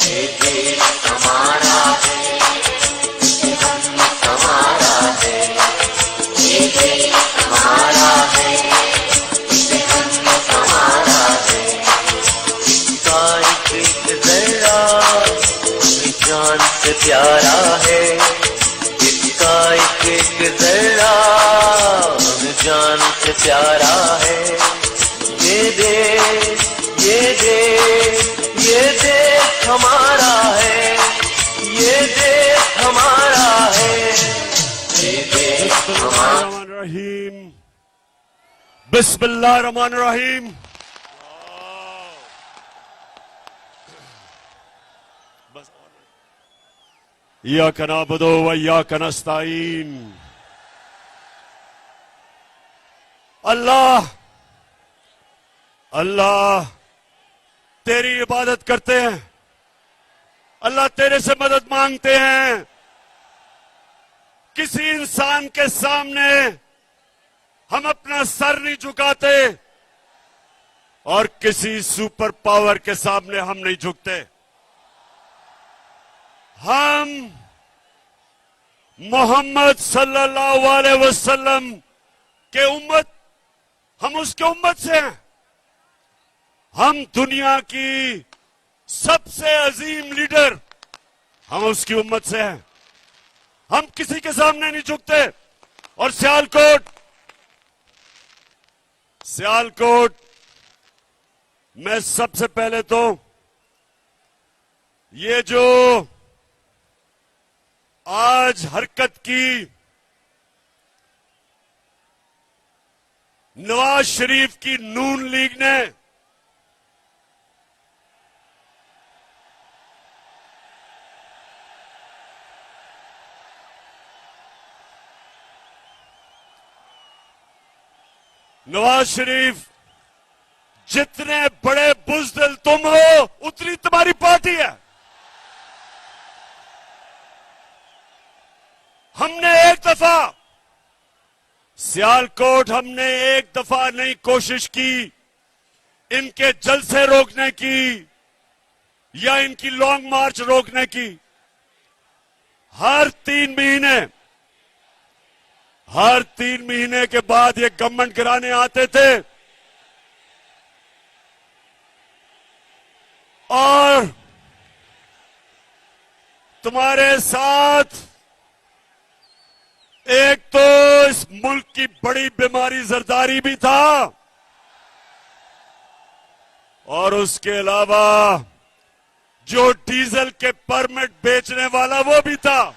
ये देश हमारा है, उम्मत हमारा है। ये देश हमारा है, उम्मत हमारा है। इसका एक जरा हमें जान से प्यारा है। इसका एक जरा हमें जान से प्यारा है। ये देश, ये देश, ये देश हमारा है। ये देश हमारा है। ये देश हमारा। रहीम, बिस्मिल्लाह रहमान रहीम। इय्याका नअबुदु व इय्याका नस्तईन। अल्लाह अल्लाह तेरी इबादत करते हैं, अल्लाह तेरे से मदद मांगते हैं। किसी इंसान के सामने हम अपना सर नहीं झुकाते और किसी सुपर पावर के सामने हम नहीं झुकते। हम मोहम्मद सल्लल्लाहु अलैहि वसल्लम के उम्मत, हम उसके उम्मत से हैं। हम दुनिया की सबसे अजीम लीडर, हम उसकी उम्मत से हैं। हम किसी के सामने नहीं झुकते। और सियालकोट में सबसे पहले तो ये जो आज हरकत की नवाज शरीफ की नून लीग ने, नवाज शरीफ, जितने बड़े बुज़दिल तुम हो उतनी तुम्हारी पार्टी है। हमने एक दफा सियालकोट, हमने एक दफा नहीं कोशिश की इनके जलसे रोकने की या इनकी लॉन्ग मार्च रोकने की। हर 3 महीने के बाद ये गवर्नमेंट गिराने आते थे और तुम्हारे साथ एक तो इस मुल्क की बड़ी बीमारी जरदारी भी था और उसके अलावा जो डीजल के परमिट बेचने वाला वो भी था।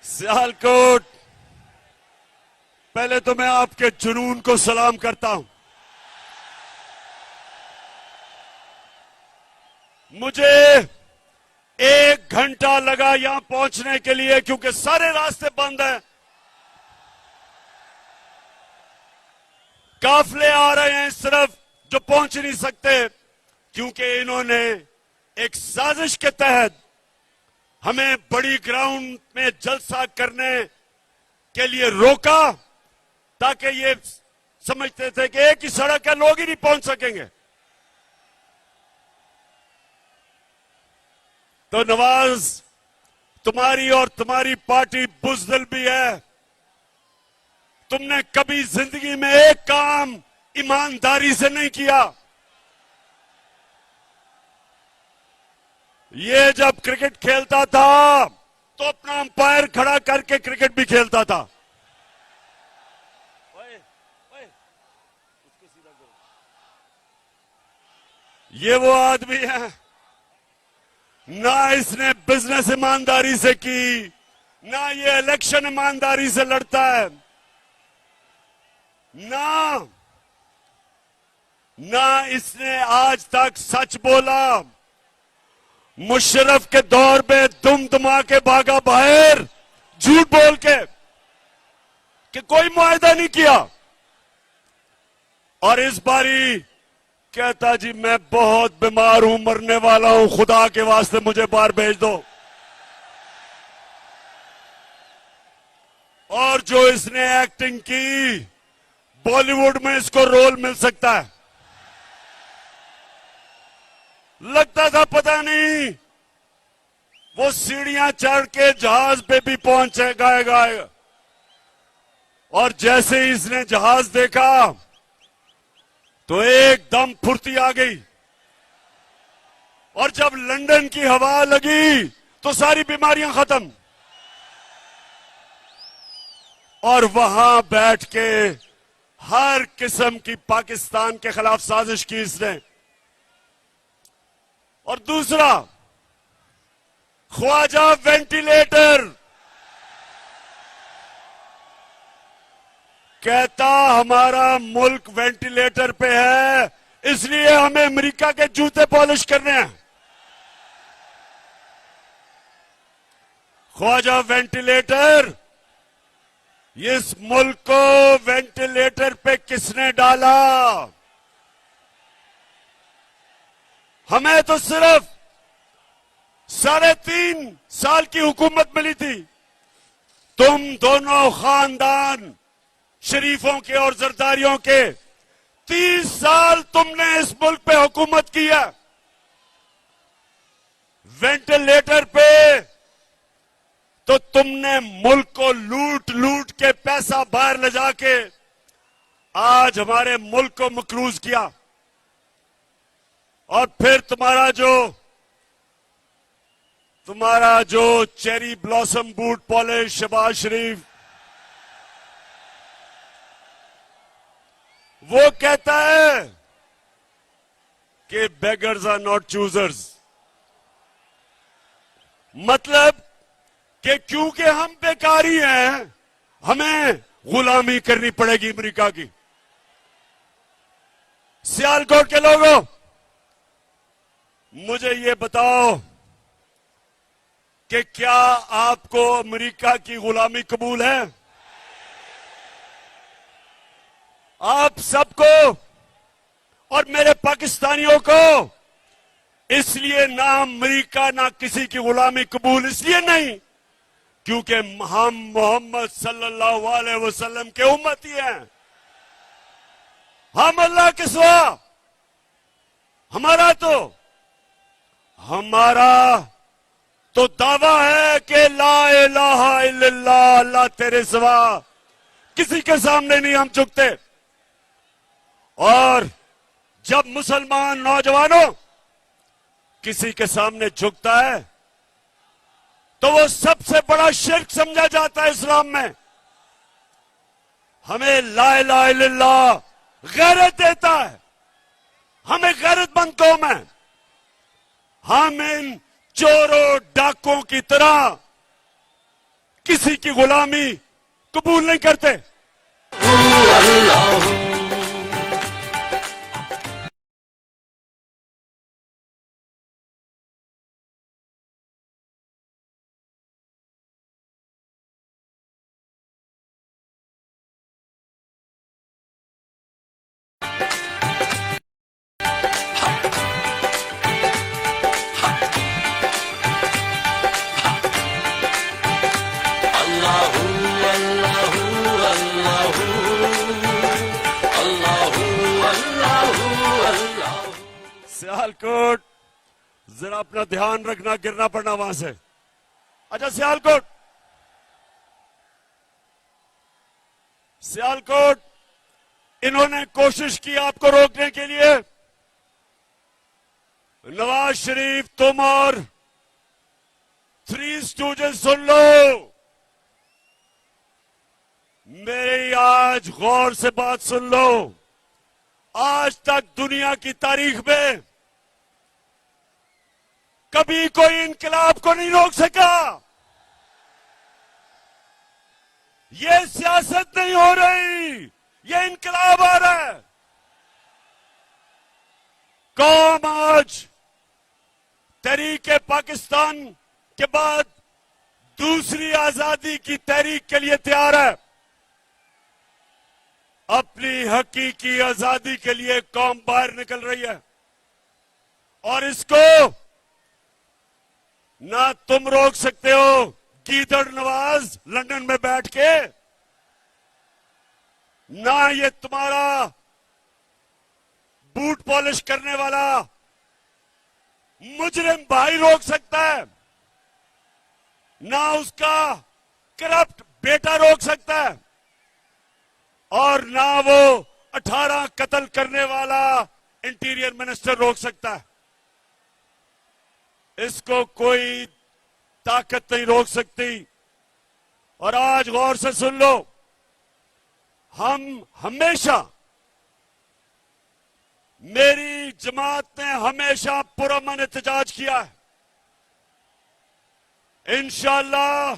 सियालकोट, पहले तो मैं आपके जुनून को सलाम करता हूं। मुझे 1 घंटा लगा यहां पहुंचने के लिए क्योंकि सारे रास्ते बंद हैं। काफले आ रहे हैं इस तरफ जो पहुंच नहीं सकते क्योंकि इन्होंने एक साजिश के तहत हमें बड़ी ग्राउंड में जलसा करने के लिए रोका ताकि ये समझते थे कि एक ही सड़क है, लोग ही नहीं पहुंच सकेंगे। तो नवाज, तुम्हारी और तुम्हारी पार्टी बुज़दिल भी है। तुमने कभी जिंदगी में एक काम ईमानदारी से नहीं किया। ये जब क्रिकेट खेलता था तो अपना अंपायर खड़ा करके क्रिकेट भी खेलता था। ये वो आदमी है, ना इसने बिजनेस ईमानदारी से की, ना ये इलेक्शन ईमानदारी से लड़ता है, ना इसने आज तक सच बोला। मुशर्रफ के दौर में दुम दुमा के भागा बाहर झूठ बोल के कि कोई मुआहदा नहीं किया और इस बारी कहता जी मैं बहुत बीमार हूं, मरने वाला हूं, खुदा के वास्ते मुझे बाहर भेज दो। और जो इसने एक्टिंग की, बॉलीवुड में इसको रोल मिल सकता है। लगता था पता नहीं वो सीढ़ियां चढ़ के जहाज पे भी पहुंचेगा, और जैसे ही इसने जहाज देखा तो एकदम फुर्ती आ गई, और जब लंदन की हवा लगी तो सारी बीमारियां खत्म, और वहां बैठ के हर किस्म की पाकिस्तान के खिलाफ साजिश की इसने। और दूसरा, ख्वाजा वेंटिलेटर, कहता हमारा मुल्क वेंटिलेटर पे है, इसलिए हमें अमेरिका के जूते पॉलिश करने हैं। ख्वाजा वेंटिलेटर, इस मुल्क को वेंटिलेटर पे किसने डाला? हमें तो सिर्फ 3.5 साल की हुकूमत मिली थी। तुम दोनों खानदान शरीफों के और जरदारियों के 30 साल तुमने इस मुल्क पे हुकूमत की है। वेंटिलेटर पे तो तुमने मुल्क को लूट लूट के पैसा बाहर ले जाके आज हमारे मुल्क को मकरूज किया। और फिर तुम्हारा जो cherry blossom boot polish Shahbaz Sharif, वो कहता है कि बेगर्स आर नॉट चूजर्स, मतलब कि क्योंकि हम बेकारी हैं हमें गुलामी करनी पड़ेगी अमेरिका की। सियालकोट के लोगों, मुझे ये बताओ कि क्या आपको अमेरिका की गुलामी कबूल है? आप सबको और मेरे पाकिस्तानियों को इसलिए ना अमेरिका ना किसी की गुलामी कबूल इसलिए नहीं क्योंकि हम मोहम्मद सल्लल्लाहु अलैहि वसल्लम के उम्मती हैं। हम अल्लाह के सिवा, हमारा तो दावा है कि ला इलाहा इल्लल्लाह, अल्लाह तेरे सिवा किसी के सामने नहीं हम झुकते। और जब मुसलमान नौजवानों किसी के सामने झुकता है तो वो सबसे बड़ा शिर्क समझा जाता है इस्लाम में। हमें ला इलाहा इल्लल्लाह गैरत देता है, हमें गैरतमंद कौम है। हम इन चोरों डाकों की तरह किसी की गुलामी कबूल नहीं करते। सियालकोट, जरा अपना ध्यान रखना, गिरना पड़ना वहां से। अच्छा, सियालकोट इन्होंने कोशिश की आपको रोकने के लिए। नवाज शरीफ, तुम और 3 स्टूडेंट्स सुन लो, मेरी आज गौर से बात सुन लो। आज तक दुनिया की तारीख में कभी कोई इनकलाब को नहीं रोक सका। ये सियासत नहीं हो रही, ये इनकलाब आ रहा है। कौम आज तहरीक पाकिस्तान के बाद दूसरी आजादी की तहरीक के लिए तैयार है। अपनी हकीकी आजादी के लिए कौम बाहर निकल रही है, और इसको ना तुम रोक सकते हो गीदड़ नवाज लंदन में बैठ के, ना ये तुम्हारा बूट पॉलिश करने वाला मुजरिम भाई रोक सकता है, ना उसका करप्ट बेटा रोक सकता है, और ना वो 18 कत्ल करने वाला इंटीरियर मिनिस्टर रोक सकता है। इसको कोई ताकत नहीं रोक सकती। और आज गौर से सुन लो, हम हमेशा, मेरी जमात ने हमेशा पुरअमन एहतजाज किया है। इंशाअल्लाह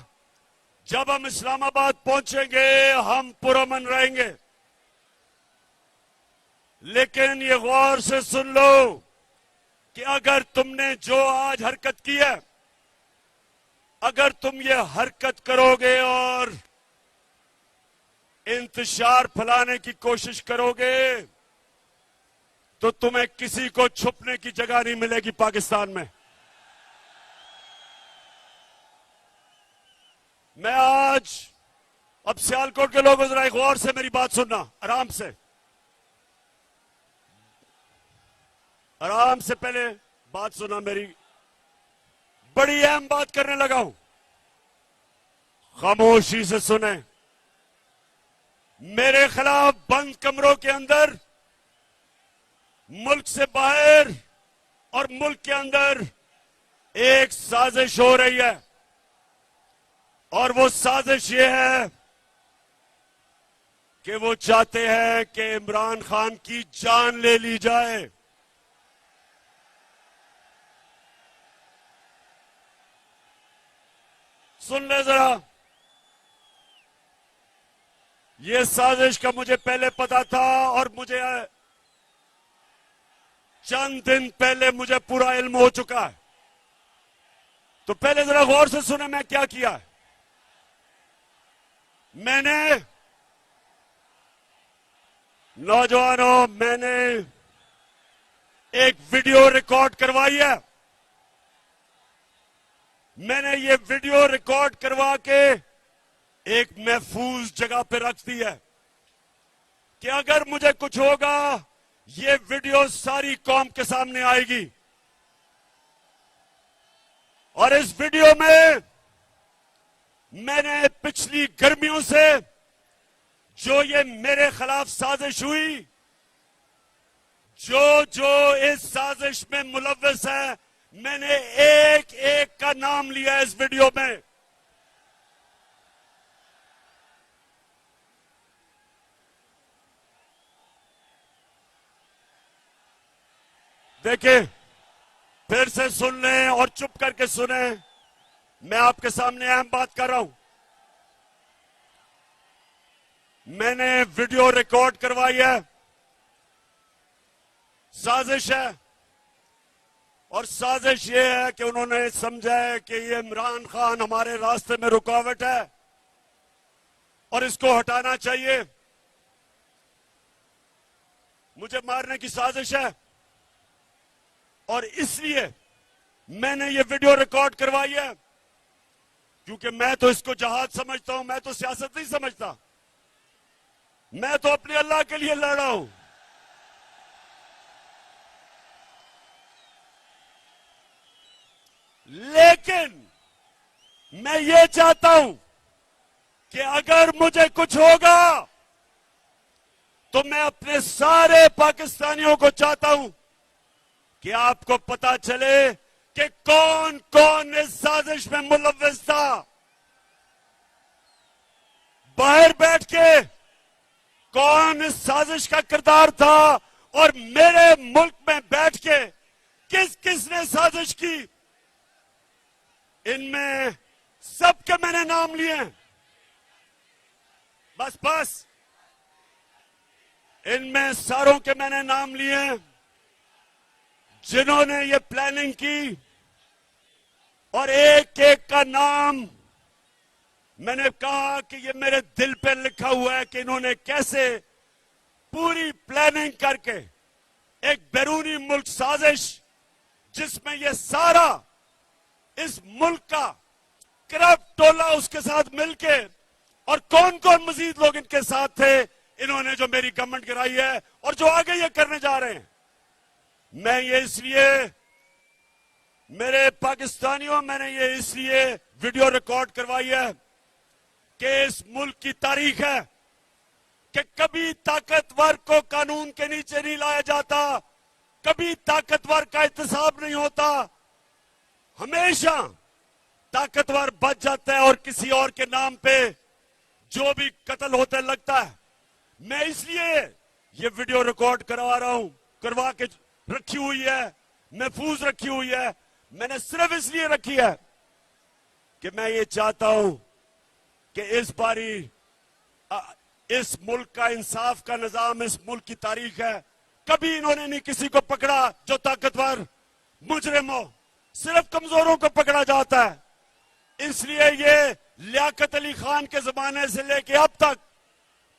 जब हम इस्लामाबाद पहुंचेंगे हम पुरअमन रहेंगे। लेकिन ये गौर से सुन लो कि अगर तुमने जो आज हरकत की है, अगर तुम ये हरकत करोगे और इंतशार फैलाने की कोशिश करोगे तो तुम्हें किसी को छुपने की जगह नहीं मिलेगी पाकिस्तान में। मैं आज, अब सियालकोट के लोगों जरा गौर से मेरी बात सुनना, आराम से, आराम से पहले बात सुना मेरी। बड़ी अहम बात करने लगा हूं, खामोशी से सुने। मेरे खिलाफ बंद कमरों के अंदर, मुल्क से बाहर और मुल्क के अंदर एक साजिश हो रही है, और वो साजिश ये है कि वो चाहते हैं कि इमरान खान की जान ले ली जाए। सुन ले जरा, ये साजिश का मुझे पहले पता था, और मुझे चंद दिन पहले मुझे पूरा इल्म हो चुका है। तो पहले जरा गौर से सुने मैं क्या किया है। मैंने, नौजवानों, मैंने एक वीडियो रिकॉर्ड करवाई है। मैंने ये वीडियो रिकॉर्ड करवा के एक महफूज जगह पे रख दी है कि अगर मुझे कुछ होगा ये वीडियो सारी कौम के सामने आएगी। और इस वीडियो में मैंने पिछली गर्मियों से जो ये मेरे खिलाफ साजिश हुई, जो जो इस साजिश में मुलव्वस है, मैंने एक एक का नाम लिया इस वीडियो में। देखिए, फिर से सुन लें और चुप करके सुने, मैं आपके सामने अहम बात कर रहा हूं। मैंने वीडियो रिकॉर्ड करवाई है, साजिश है, और साजिश ये है कि उन्होंने समझा है कि ये इमरान खान हमारे रास्ते में रुकावट है और इसको हटाना चाहिए, मुझे मारने की साजिश है। और इसलिए मैंने ये वीडियो रिकॉर्ड करवाई है, क्योंकि मैं तो इसको जहाद समझता हूं, मैं तो सियासत नहीं समझता, मैं तो अपने अल्लाह के लिए लड़ रहा हूं। लेकिन मैं ये चाहता हूं कि अगर मुझे कुछ होगा तो मैं अपने सारे पाकिस्तानियों को चाहता हूं कि आपको पता चले कि कौन कौन इस साजिश में मुलव्वस था। बाहर बैठ के कौन इस साजिश का किरदार था, और मेरे मुल्क में बैठ के किस किस ने साजिश की, इनमें सबके मैंने नाम लिए हैं। बस इनमें सारों के मैंने नाम लिए हैं जिन्होंने ये प्लानिंग की, और एक एक का नाम मैंने कहा कि ये मेरे दिल पे लिखा हुआ है कि इन्होंने कैसे पूरी प्लानिंग करके एक बैरूनी मुल्क साजिश, जिसमें ये सारा इस मुल्क का करप्ट टोला उसके साथ मिलके, और कौन कौन मजीद लोग इनके साथ थे, इन्होंने जो मेरी गवर्नमेंट गिराई है और जो आगे ये करने जा रहे हैं। मैं ये इसलिए, मेरे पाकिस्तानियों, मैंने ये इसलिए वीडियो रिकॉर्ड करवाई है कि इस मुल्क की तारीख है कि कभी ताकतवर को कानून के नीचे नहीं लाया जाता, कभी ताकतवर का एहतसाब नहीं होता, हमेशा ताकतवर बच जाता है और किसी और के नाम पे जो भी कत्ल होते लगता है। मैं इसलिए ये वीडियो रिकॉर्ड करवा रहा हूं, करवा के रखी हुई है, महफूज रखी हुई है। मैंने सिर्फ इसलिए रखी है कि मैं ये चाहता हूं कि इस बारी इस मुल्क का इंसाफ का निजाम, इस मुल्क की तारीख है, कभी इन्होंने नहीं किसी को पकड़ा जो ताकतवर मुजरिम हो, सिर्फ कमजोरों को पकड़ा जाता है। इसलिए ये लियाकत अली खान के जमाने से लेके अब तक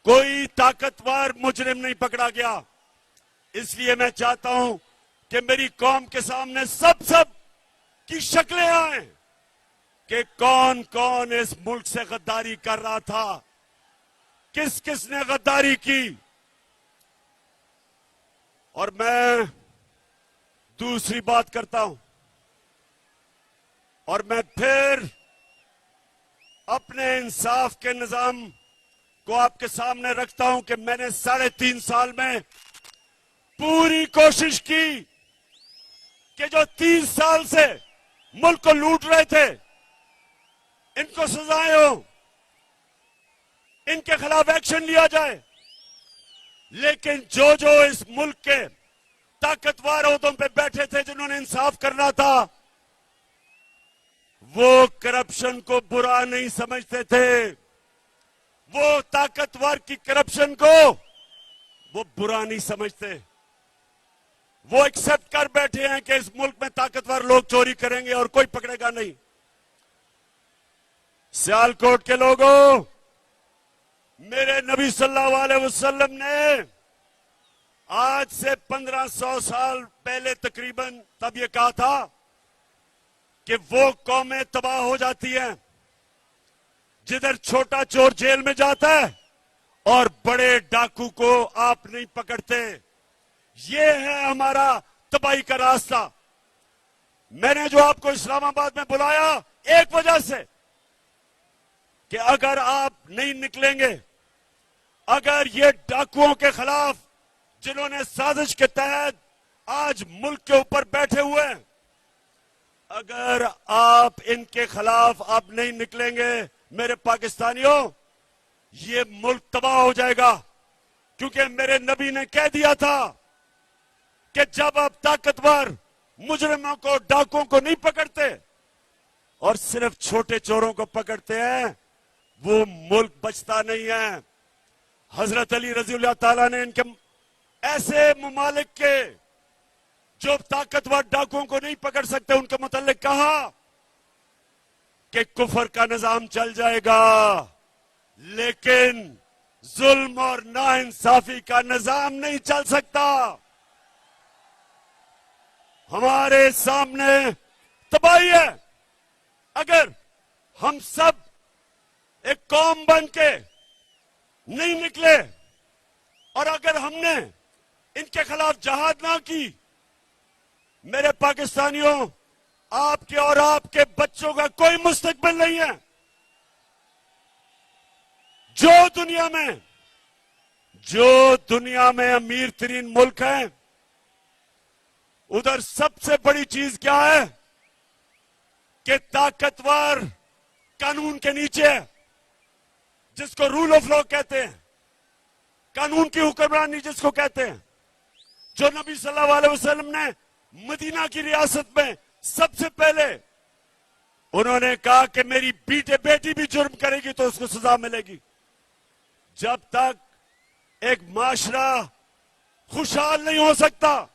कोई ताकतवर मुजरिम नहीं पकड़ा गया। इसलिए मैं चाहता हूं कि मेरी कौम के सामने सब की शक्लें आए कि कौन कौन इस मुल्क से गद्दारी कर रहा था, किस किस ने गद्दारी की। और मैं दूसरी बात करता हूं और मैं फिर अपने इंसाफ के निजाम को आपके सामने रखता हूं कि मैंने 3.5 साल में पूरी कोशिश की कि जो 30 साल से मुल्क को लूट रहे थे इनको सजाएं हो, इनके खिलाफ एक्शन लिया जाए। लेकिन जो इस मुल्क के ताकतवर ओहदों पे बैठे थे, जिन्होंने इंसाफ करना था, वो करप्शन को बुरा नहीं समझते थे। वो ताकतवर की करप्शन को वो बुरा नहीं समझते। वो एक्सेप्ट कर बैठे हैं कि इस मुल्क में ताकतवर लोग चोरी करेंगे और कोई पकड़ेगा नहीं। सियालकोट के लोगों, मेरे नबी सल्लल्लाहु अलैहि वसल्लम ने आज से 1500 साल पहले तकरीबन तब ये कहा था कि वो कौमें तबाह हो जाती हैं जिधर छोटा चोर जेल में जाता है और बड़े डाकू को आप नहीं पकड़ते। ये है हमारा तबाही का रास्ता। मैंने जो आपको इस्लामाबाद में बुलाया एक वजह से कि अगर आप नहीं निकलेंगे, अगर ये डाकुओं के खिलाफ जिन्होंने साजिश के तहत आज मुल्क के ऊपर बैठे हुए हैं, अगर आप इनके खिलाफ अब नहीं निकलेंगे मेरे पाकिस्तानियों, ये मुल्क तबाह हो जाएगा। क्योंकि मेरे नबी ने कह दिया था कि जब आप ताकतवर मुजरिमों को, डाकुओं को नहीं पकड़ते और सिर्फ छोटे चोरों को पकड़ते हैं, वो मुल्क बचता नहीं है। हजरत अली रज़ियल्लाहु ताला ने इनके ऐसे मुमालिक के जो ताकतवर डाकुओं को नहीं पकड़ सकते उनके मुतल्लिक कहा कि कुफर का निजाम चल जाएगा, लेकिन जुल्म और नाइंसाफी का निजाम नहीं चल सकता। हमारे सामने तबाही है। अगर हम सब एक कौम बन के नहीं निकले और अगर हमने इनके खिलाफ जहाद ना की, मेरे पाकिस्तानियों, आपके और आपके बच्चों का कोई मुस्तकबिल नहीं है। जो दुनिया में अमीर तरीन मुल्क है, उधर सबसे बड़ी चीज क्या है कि ताकतवर कानून के नीचे है, जिसको रूल ऑफ लॉ कहते हैं, कानून की हुक्मरानी जिसको कहते हैं। जो नबी सल्लल्लाहु अलैहि वसल्लम ने मदीना की रियासत में सबसे पहले उन्होंने कहा कि मेरी बेटी भी जुर्म करेगी तो उसको सजा मिलेगी। जब तक एक माशरा खुशहाल नहीं हो सकता,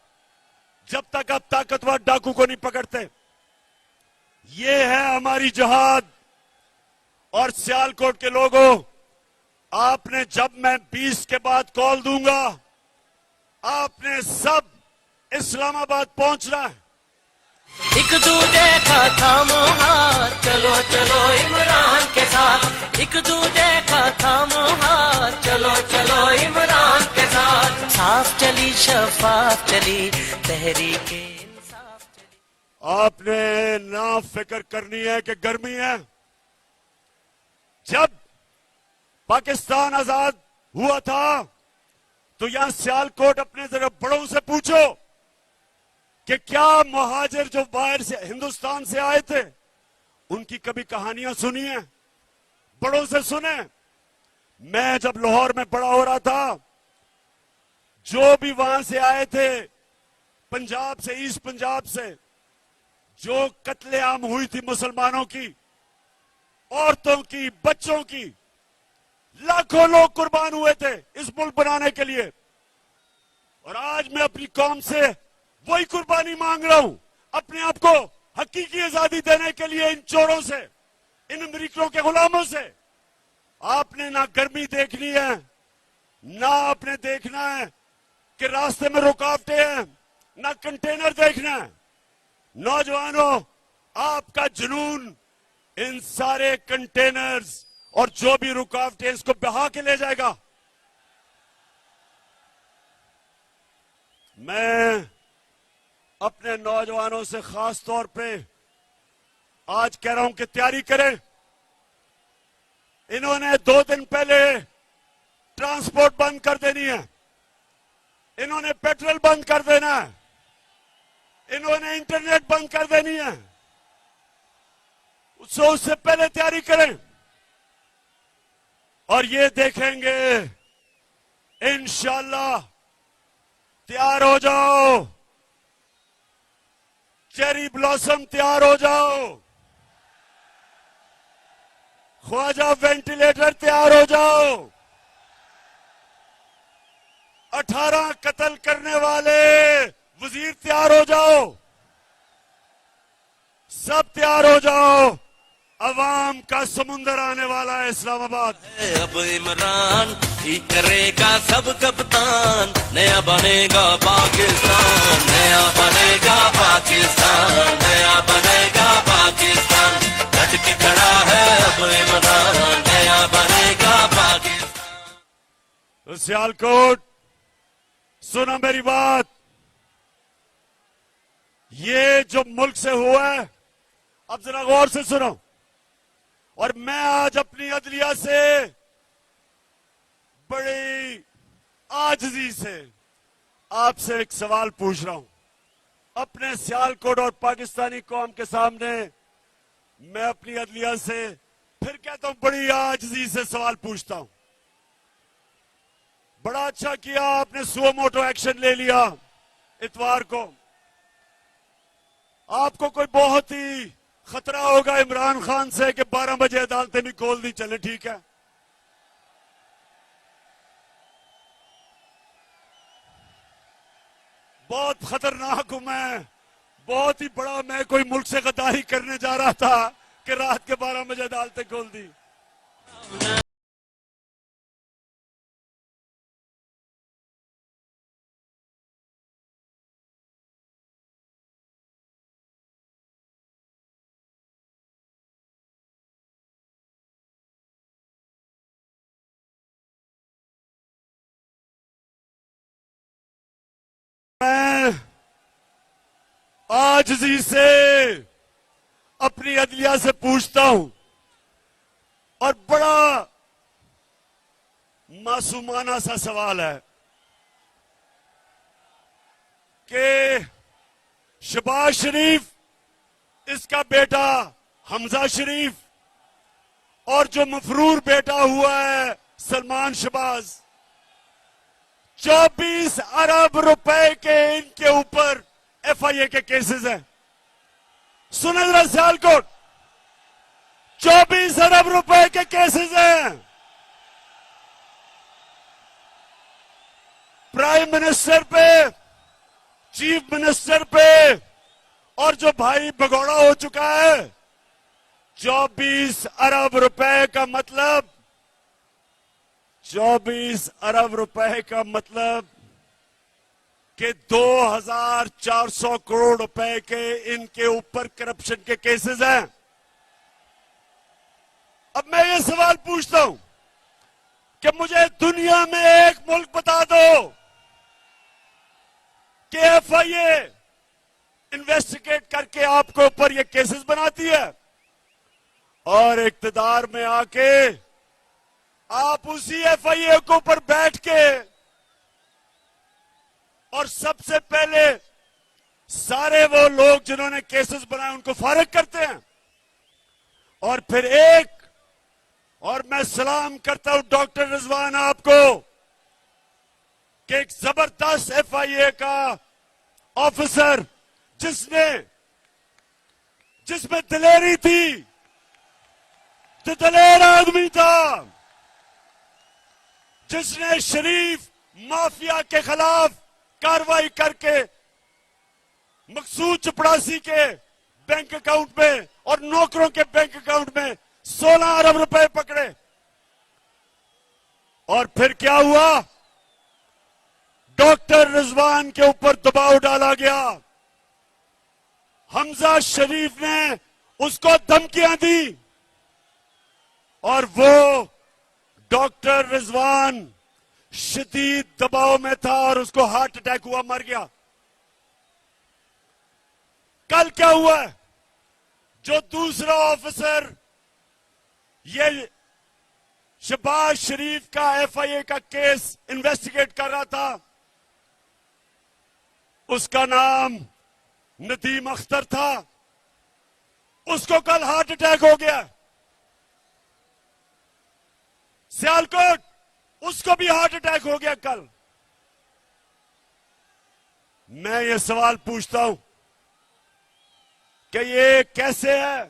जब तक आप ताकतवर डाकू को नहीं पकड़ते। ये है हमारी जहाद। और सियालकोट के लोगों, आपने, जब मैं 20 के बाद कॉल दूंगा, आपने सब इस्लामाबाद पहुंचना है। एक दूजे का थामो हाथ, चलो चलो इमरान के साथ। एक दूजे का थामो हाथ, चलो चलो इमरान के साथ। साफ चली शफाफ चली तहरीके इंसाफ चली। आपने ना फिक्र करनी है कि गर्मी है। जब पाकिस्तान आजाद हुआ था तो यहां सियालकोट अपने जरा बड़ों से पूछो कि क्या मुहाजिर जो बाहर से हिंदुस्तान से आए थे उनकी कभी कहानियां सुनी है? बड़ों से सुने। मैं जब लाहौर में बड़ा हो रहा था, जो भी वहां से आए थे पंजाब से, ईस्ट पंजाब से, जो कत्लेआम हुई थी मुसलमानों की, औरतों की, बच्चों की, लाखों लोग कुर्बान हुए थे इस मुल्क बनाने के लिए। और आज मैं अपनी कौम से वही कुर्बानी मांग रहा हूं, अपने आप को हकीकी आजादी देने के लिए इन चोरों से, इन अमरीकियों के गुलामों से। आपने ना गर्मी देखनी है, ना आपने देखना है कि रास्ते में रुकावटें हैं, ना कंटेनर देखना है। नौजवानों, आपका जुनून इन सारे कंटेनर्स और जो भी रुकावटें इसको बहा के ले जाएगा। मैं अपने नौजवानों से खास तौर पे आज कह रहा हूं कि तैयारी करें। इन्होंने 2 दिन पहले ट्रांसपोर्ट बंद कर देनी है, इन्होंने पेट्रोल बंद कर देना है, इन्होंने इंटरनेट बंद कर देनी है। उससे पहले तैयारी करें और ये देखेंगे इंशाअल्लाह। तैयार हो जाओ, चेरी ब्लॉसम तैयार हो जाओ, ख्वाजा वेंटिलेटर तैयार हो जाओ, 18 कत्ल करने वाले वजीर तैयार हो जाओ, सब तैयार हो जाओ। अवाम का समुंदर आने वाला है इस्लामाबाद। अब इमरान ही करेगा सब कप्तान, नया बनेगा पाकिस्तान, नया बनेगा पाकिस्तान, नया बनेगा पाकिस्तान। डट के खड़ा है अब इमरान, नया बनेगा पाकिस्तान। तो सियालकोट, सुनो मेरी बात। ये जो मुल्क से हुआ है, अब जरा गौर से सुनो। और मैं आज अपनी अदलिया से बड़ी आजिज़ी से आपसे एक सवाल पूछ रहा हूं। अपने सियालकोट और पाकिस्तानी कौम के सामने मैं अपनी अदलिया से फिर कहता हूं, बड़ी आजिज़ी से सवाल पूछता हूं। बड़ा अच्छा किया आपने सुओ मोटो एक्शन ले लिया इतवार को। आपको कोई बहुत ही खतरा होगा इमरान खान से कि 12 बजे अदालतें भी खोल दी चले, ठीक है। बहुत खतरनाक हूं मैं, बहुत ही बड़ा मैं कोई मुल्क से गद्दारी करने जा रहा था कि रात के 12 बजे अदालतें खोल दी। मैं आजिज़ी से अपनी अदलिया से पूछता हूं और बड़ा मासूमाना सा सवाल है कि शहबाज शरीफ, इसका बेटा हमजा शरीफ और जो मफरूर बेटा हुआ है सलमान शहबाज, 24 अरब रुपए के इनके ऊपर FIA के केसेस हैं। सुने जरा सियालकोट, 24 अरब रुपए के केसेस हैं। प्राइम मिनिस्टर पे, चीफ मिनिस्टर पे और जो भाई भगौड़ा हो चुका है, 24 अरब रुपए का मतलब, 24 अरब रुपए का मतलब कि 2400 करोड़ रुपए के इनके ऊपर करप्शन के केसेस हैं। अब मैं ये सवाल पूछता हूं कि मुझे दुनिया में एक मुल्क बता दो कि एफआईए इन्वेस्टिगेट करके आपके ऊपर ये केसेस बनाती है और इक्तदार में आके आप उसी एफआईए के ऊपर बैठ के और सबसे पहले सारे वो लोग जिन्होंने केसेस बनाए उनको फारिग करते हैं। और फिर और मैं सलाम करता हूं डॉक्टर रिजवान आपको कि एक जबरदस्त एफआईए का ऑफिसर जिसमें दिलेरी थी, जो दलेर आदमी था, जिसने शरीफ माफिया के खिलाफ कार्रवाई करके मकसूद चपड़ासी के बैंक अकाउंट में और नौकरों के बैंक अकाउंट में 16 अरब रुपए पकड़े। और फिर क्या हुआ? डॉक्टर रिजवान के ऊपर दबाव डाला गया। हमजा शरीफ ने उसको धमकियां दी और वो डॉक्टर रिजवान शदीद दबाव में था और उसको हार्ट अटैक हुआ, मर गया। कल क्या हुआ? जो दूसरा ऑफिसर ये शहबाज शरीफ का एफआईए का केस इन्वेस्टिगेट कर रहा था, उसका नाम नदीम अख्तर था, उसको कल हार्ट अटैक हो गया। सियालकोट उसको भी हार्ट अटैक हो गया कल। मैं ये सवाल पूछता हूं कि ये कैसे है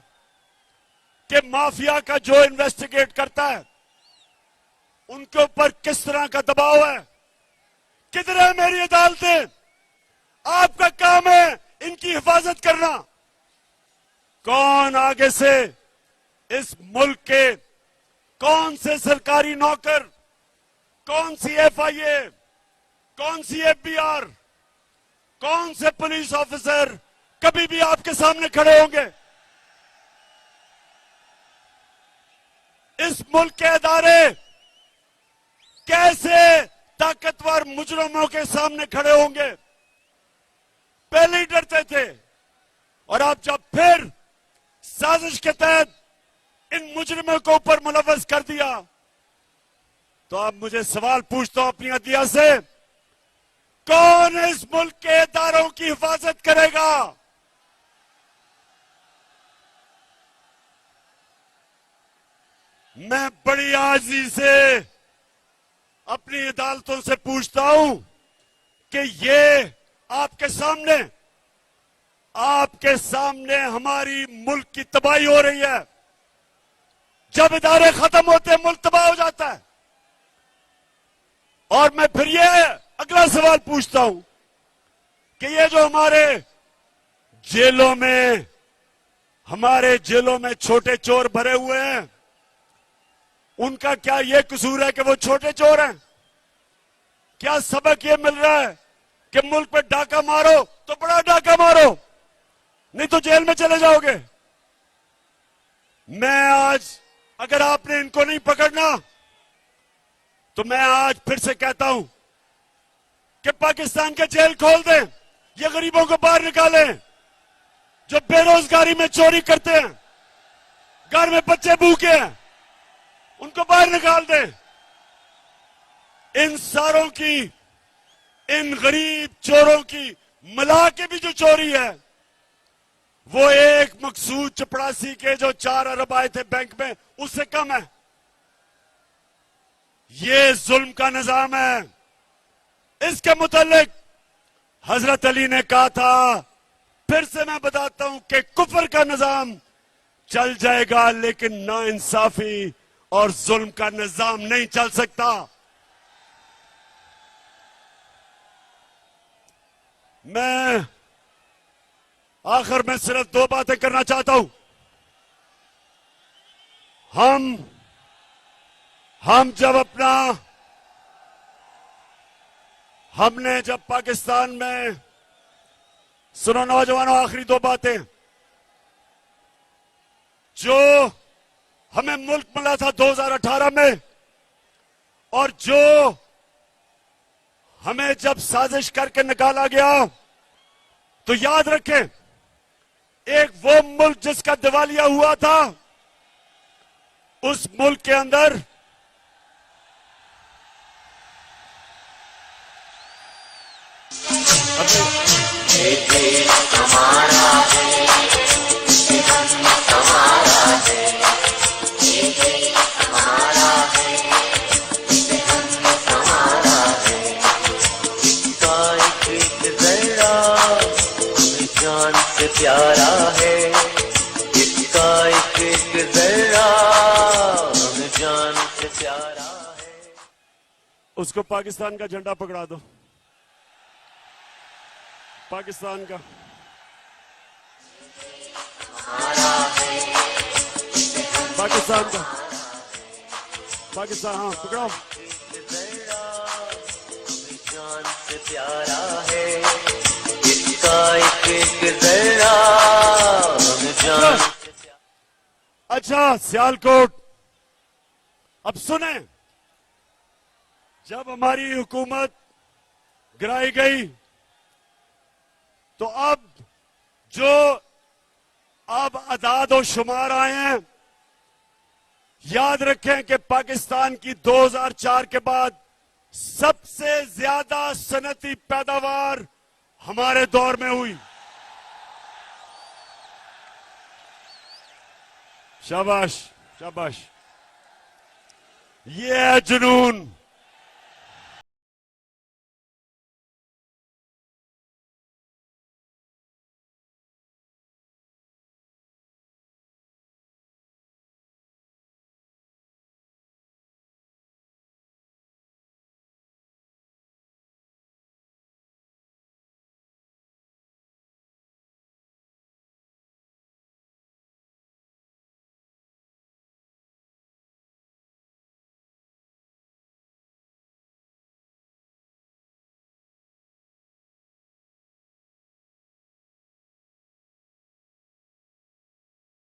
कि माफिया का जो इन्वेस्टिगेट करता है उनके ऊपर किस तरह का दबाव है? किधर है मेरी अदालतें? आपका काम है इनकी हिफाजत करना। कौन आगे से इस मुल्क के कौन से सरकारी नौकर, कौन सी एफआईए, कौन सी एफबीआर, कौन से पुलिस ऑफिसर कभी भी आपके सामने खड़े होंगे? इस मुल्क के अदारे कैसे ताकतवर मुजरिमों के सामने खड़े होंगे? पहले ही डरते थे और अब जब फिर साजिश के तहत इन मुजरिमों को ऊपर मुलव्वस कर दिया तो अब मुझे सवाल पूछता हूं अपनी अदलिया से, कौन इस मुल्क के इदारों की हिफाजत करेगा? मैं बड़ी आजी से अपनी अदालतों से पूछता हूं कि ये आपके सामने हमारी मुल्क की तबाही हो रही है। जब इदारे खत्म होते हैं मुल्क तबाह हो जाता है। और मैं फिर ये अगला सवाल पूछता हूं कि ये जो हमारे जेलों में छोटे चोर भरे हुए हैं, उनका क्या ये कसूर है कि वो छोटे चोर हैं? क्या सबक ये मिल रहा है कि मुल्क पे डाका मारो तो बड़ा डाका मारो, नहीं तो जेल में चले जाओगे? मैं आज, अगर आपने इनको नहीं पकड़ना तो मैं आज फिर से कहता हूं कि पाकिस्तान के जेल खोल दें, ये गरीबों को बाहर निकालें, जो बेरोजगारी में चोरी करते हैं, घर में बच्चे भूखे हैं, उनको बाहर निकाल दें। इन सारों की, इन गरीब चोरों की मिला के भी जो चोरी है वो एक मकसूद चपड़ासी के जो 4 अरब आए थे बैंक में उससे कम है। ये जुल्म का निजाम है। इसके मुतालिक हजरत अली ने कहा था, फिर से मैं बताता हूं कि कुफर का निजाम चल जाएगा लेकिन नाइंसाफी और जुल्म का निजाम नहीं चल सकता। मैं आखिर में सिर्फ 2 बातें करना चाहता हूं। हम जब हमने जब पाकिस्तान में, सुनो नौजवानों, आखिरी दो बातें, जो हमें मुल्क मिला था 2018 में और जो हमें जब साजिश करके निकाला गया, तो याद रखें, एक वो मुल्क जिसका दिवालिया हुआ था, उस मुल्क के अंदर ये देश हमारा है, ये धर्म हमारा है, ये देश हमारा है, ये धर्म हमारा है। इसका एक जरा हमें जान से प्यारा है, इसका एक जरा हमें जान से प्यारा है। उसको पाकिस्तान का झंडा पकड़ा दो, पाकिस्तान का। पाकिस्तान का, पाकिस्तान, हाँ पकड़ाओ। जान से प्यारा है, इसका एक जरा हमें जान से प्यारा। अच्छा सियालकोट, अब सुने, जब हमारी हुकूमत गिराई गई तो अब जो अब अदाद और शुमार आए हैं, याद रखें कि पाकिस्तान की 2004 के बाद सबसे ज्यादा सनती पैदावार हमारे दौर में हुई। शाबाश शाबाश, ये है जुनून।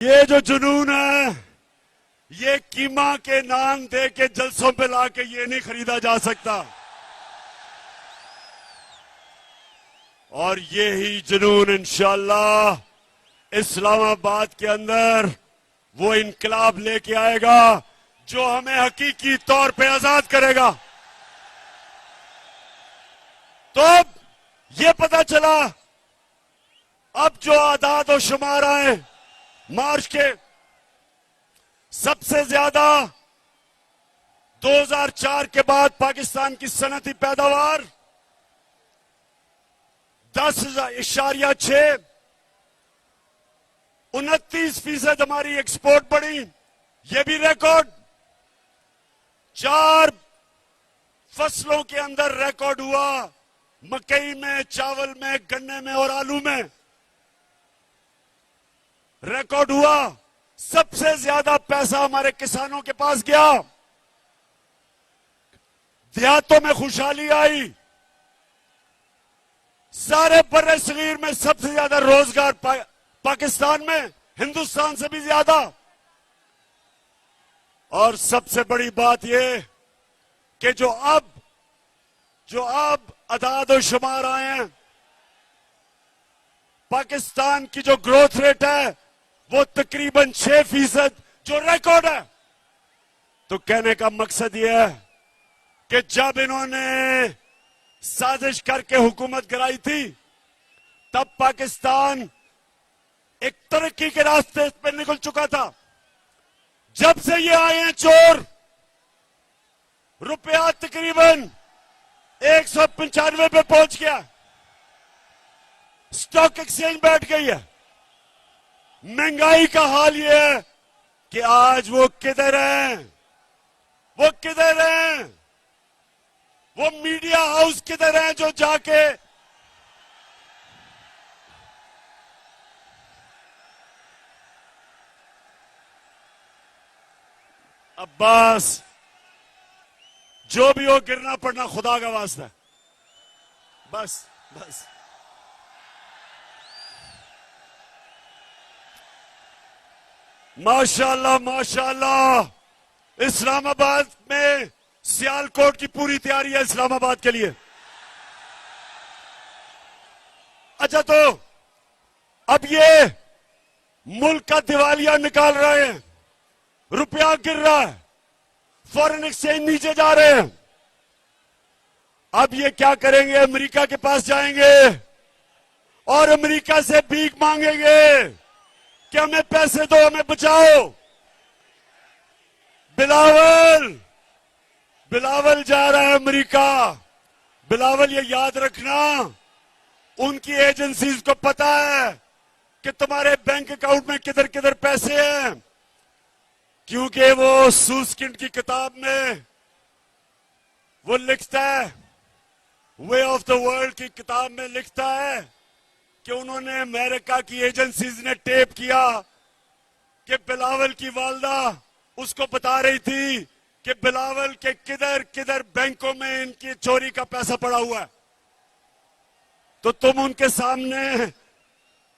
ये जो जुनून है, ये कीमा के नाम दे के जलसों पे लाके ये नहीं खरीदा जा सकता। और ये ही जुनून इंशाअल्लाह इस्लामाबाद के अंदर वो इनकलाब लेके आएगा जो हमें हकीकी तौर पे आजाद करेगा। तो अब ये पता चला, अब जो आदाद और शुमार आए मार्च के, सबसे ज्यादा 2004 के बाद पाकिस्तान की सनती पैदावार 10.6, 29% हमारी एक्सपोर्ट बढ़ी, ये भी रिकॉर्ड। 4 फसलों के अंदर रिकॉर्ड हुआ, मकई में, चावल में, गन्ने में और आलू में रिकॉर्ड हुआ। सबसे ज्यादा पैसा हमारे किसानों के पास गया, देहातों में खुशहाली आई, सारे बर्रे सगीर में सबसे ज्यादा रोजगार पाकिस्तान में, हिंदुस्तान से भी ज्यादा। और सबसे बड़ी बात यह कि जो अब अदाद और शुमार आए हैं, पाकिस्तान की जो ग्रोथ रेट है वो तकरीबन 6%, जो रिकॉर्ड है। तो कहने का मकसद यह है कि जब इन्होंने साजिश करके हुकूमत गिराई थी, तब पाकिस्तान एक तरक्की के रास्ते पे निकल चुका था। जब से ये आए हैं चोर, रुपया तकरीबन 195 पे पहुंच गया, स्टॉक एक्सचेंज बैठ गई है। महंगाई का हाल ये है कि आज वो किधर हैं, वो किधर हैं, वो मीडिया हाउस किधर हैं जो जाके अब्बास, जो भी हो, गिरना पड़ना खुदा का वास्ता है। बस बस। माशाल्लाह माशाल्लाह। इस्लामाबाद में सियालकोट की पूरी तैयारी है इस्लामाबाद के लिए। अच्छा, तो अब ये मुल्क का दिवालिया निकाल रहे हैं, रुपया गिर रहा है, फॉरेन एक्सचेंज नीचे जा रहे हैं। अब ये क्या करेंगे? अमेरिका के पास जाएंगे और अमेरिका से भीख मांगेंगे कि हमें पैसे दो, हमें बचाओ। बिलावल जा रहा है अमेरिका। बिलावल, ये याद रखना, उनकी एजेंसीज को पता है कि तुम्हारे बैंक अकाउंट में किधर किधर पैसे हैं, क्योंकि वो सूसकिंड की किताब में वो लिखता है, वे ऑफ द वर्ल्ड की किताब में लिखता है कि उन्होंने अमेरिका की एजेंसीज ने टेप किया कि बिलावल की वालदा उसको बता रही थी कि बिलावल के किधर किधर बैंकों में इनकी चोरी का पैसा पड़ा हुआ है। तो तुम उनके सामने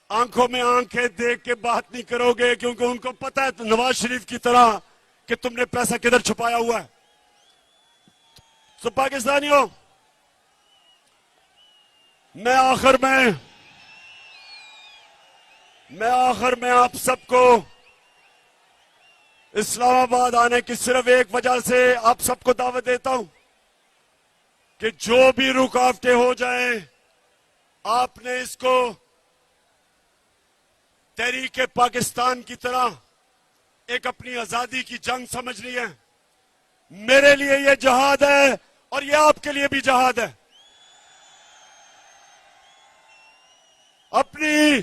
आंखों में आंखें देख के बात नहीं करोगे, क्योंकि उनको पता है नवाज शरीफ की तरह कि तुमने पैसा किधर छुपाया हुआ है। तो पाकिस्तानियों, मैं आखिर में आप सबको इस्लामाबाद आने की सिर्फ एक वजह से आप सबको दावत देता हूं कि जो भी रुकावटें हो जाए, आपने इसको तहरीके पाकिस्तान की तरह एक अपनी आजादी की जंग समझनी है। मेरे लिए यह जहाद है और यह आपके लिए भी जहाद है। अपनी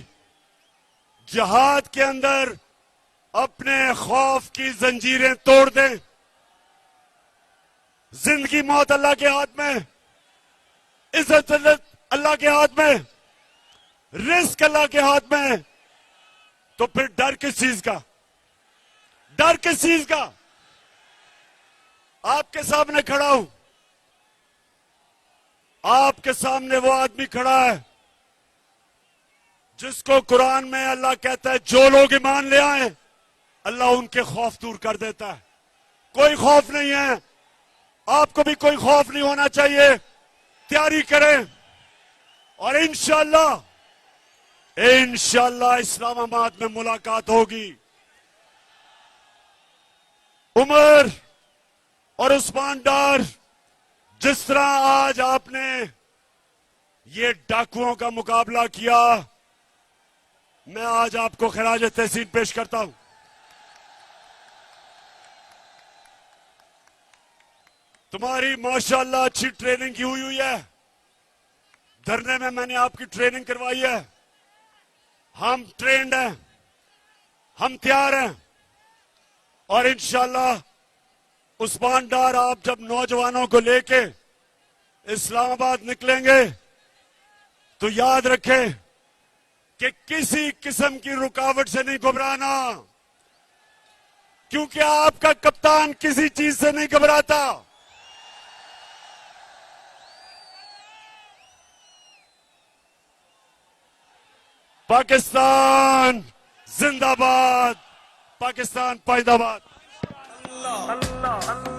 जहाद के अंदर अपने खौफ की जंजीरें तोड़ दें। जिंदगी मौत अल्लाह के हाथ में, इज्जत अल्लाह के हाथ में, रिस्क अल्लाह के हाथ में। तो फिर डर किस चीज का? डर किस चीज का? आपके सामने खड़ा हूं, आपके सामने वो आदमी खड़ा है जिसको कुरान में अल्लाह कहता है जो लोग ईमान ले आए अल्लाह उनके खौफ दूर कर देता है। कोई खौफ नहीं है, आपको भी कोई खौफ नहीं होना चाहिए। तैयारी करें और इंशाअल्लाह इस्लामाबाद में मुलाकात होगी। उमर और उस्मान डार, जिस तरह आज आपने ये डाकुओं का मुकाबला किया, मैं आज आपको खराज तहसीन पेश करता हूं। तुम्हारी माशाअल्लाह अच्छी ट्रेनिंग की हुई है। धरने में मैंने आपकी ट्रेनिंग करवाई है। हम ट्रेंड हैं, हम तैयार हैं और इंशाअल्लाह उस्मान डार, आप जब नौजवानों को लेके इस्लामाबाद निकलेंगे तो याद रखें कि किसी किस्म की रुकावट से नहीं घबराना, क्योंकि आपका कप्तान किसी चीज से नहीं घबराता। पाकिस्तान जिंदाबाद, पाकिस्तान पाइंदाबाद। अल्लाह अल्लाह अल्लाह।